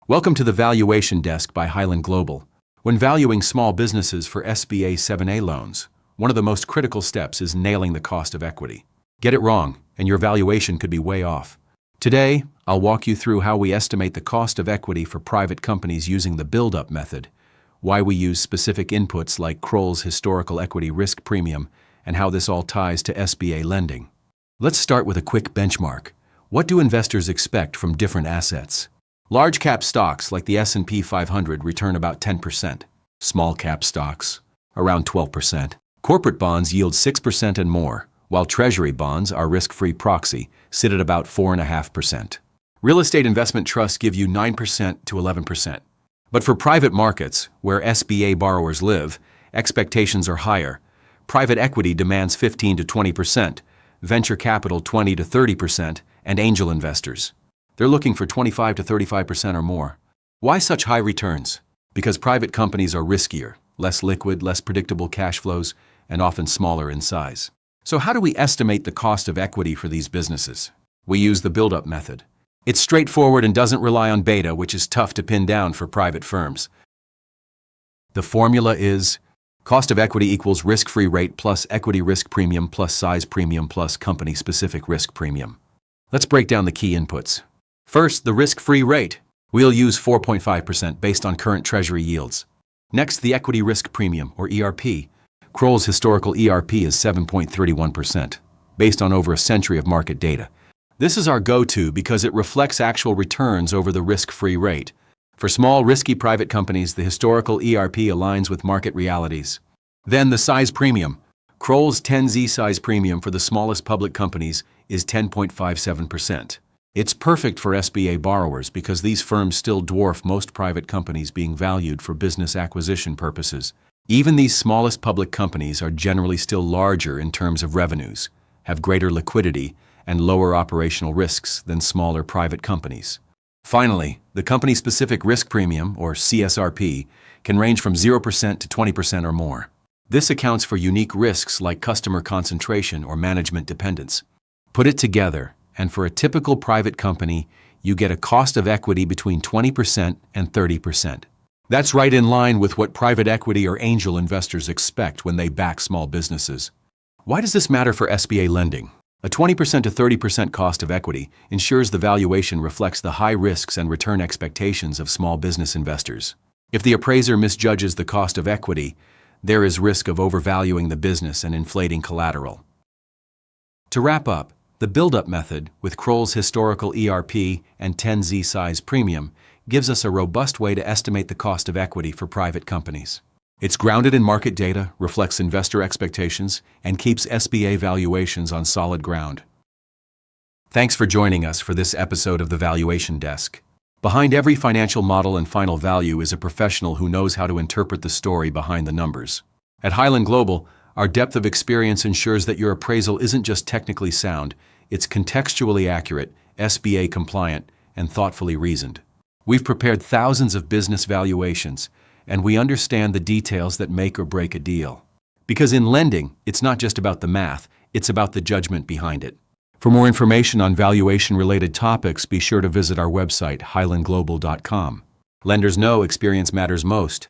Welcome to the Valuation Desk by Highland Global. When valuing small businesses for SBA 7A loans, one of the most critical steps is nailing the cost of equity. Get it wrong, and your valuation could be way off. Today, I'll walk you through how we estimate the cost of equity for private companies using the build-up method, why we use specific inputs like Kroll's historical equity risk premium, and how this all ties to SBA lending. Let's start with a quick benchmark. What do investors expect from different assets? Large-cap stocks like the S&P 500 return about 10%. Small-cap stocks, around 12%. Corporate bonds yield 6% and more, while Treasury bonds, our risk-free proxy, sit at about 4.5%. Real estate investment trusts give you 9% to 11%. But for private markets, where SBA borrowers live, expectations are higher. Private equity demands 15 to 20%, venture capital 20 to 30%, and angel investors. They're looking for 25 to 35% or more. Why such high returns? Because private companies are riskier, less liquid, less predictable cash flows, and often smaller in size. So how do we estimate the cost of equity for these businesses? We use the build-up method. It's straightforward and doesn't rely on beta, which is tough to pin down for private firms. The formula is cost of equity equals risk-free rate plus equity risk premium plus size premium plus company-specific risk premium. Let's break down the key inputs. First, the risk-free rate. We'll use 4.5% based on current Treasury yields. Next, the equity risk premium, or ERP. Kroll's historical ERP is 7.31%, based on over a century of market data. This is our go-to because it reflects actual returns over the risk-free rate. For small, risky private companies, the historical ERP aligns with market realities. Then the size premium. Kroll's 10Z size premium for the smallest public companies is 10.57%. It's perfect for SBA borrowers because these firms still dwarf most private companies being valued for business acquisition purposes. Even these smallest public companies are generally still larger in terms of revenues, have greater liquidity, and lower operational risks than smaller private companies. Finally, the company-specific risk premium, or CSRP, can range from 0% to 20% or more. This accounts for unique risks like customer concentration or management dependence. Put it together, and for a typical private company, you get a cost of equity between 20% and 30%. That's right in line with what private equity or angel investors expect when they back small businesses. Why does this matter for SBA lending? A 20% to 30% cost of equity ensures the valuation reflects the high risks and return expectations of small business investors. If the appraiser misjudges the cost of equity, there is risk of overvaluing the business and inflating collateral. To wrap up, the build-up method, with Kroll's historical ERP and 10Z size premium, gives us a robust way to estimate the cost of equity for private companies. It's grounded in market data, reflects investor expectations, and keeps SBA valuations on solid ground. Thanks for joining us for this episode of the Valuation Desk. Behind every financial model and final value is a professional who knows how to interpret the story behind the numbers. At Highland Global, our depth of experience ensures that your appraisal isn't just technically sound, it's contextually accurate, SBA compliant, and thoughtfully reasoned. We've prepared thousands of business valuations, and we understand the details that make or break a deal. Because in lending, it's not just about the math, it's about the judgment behind it. For more information on valuation-related topics, be sure to visit our website, highlandglobal.com. Lenders know experience matters most.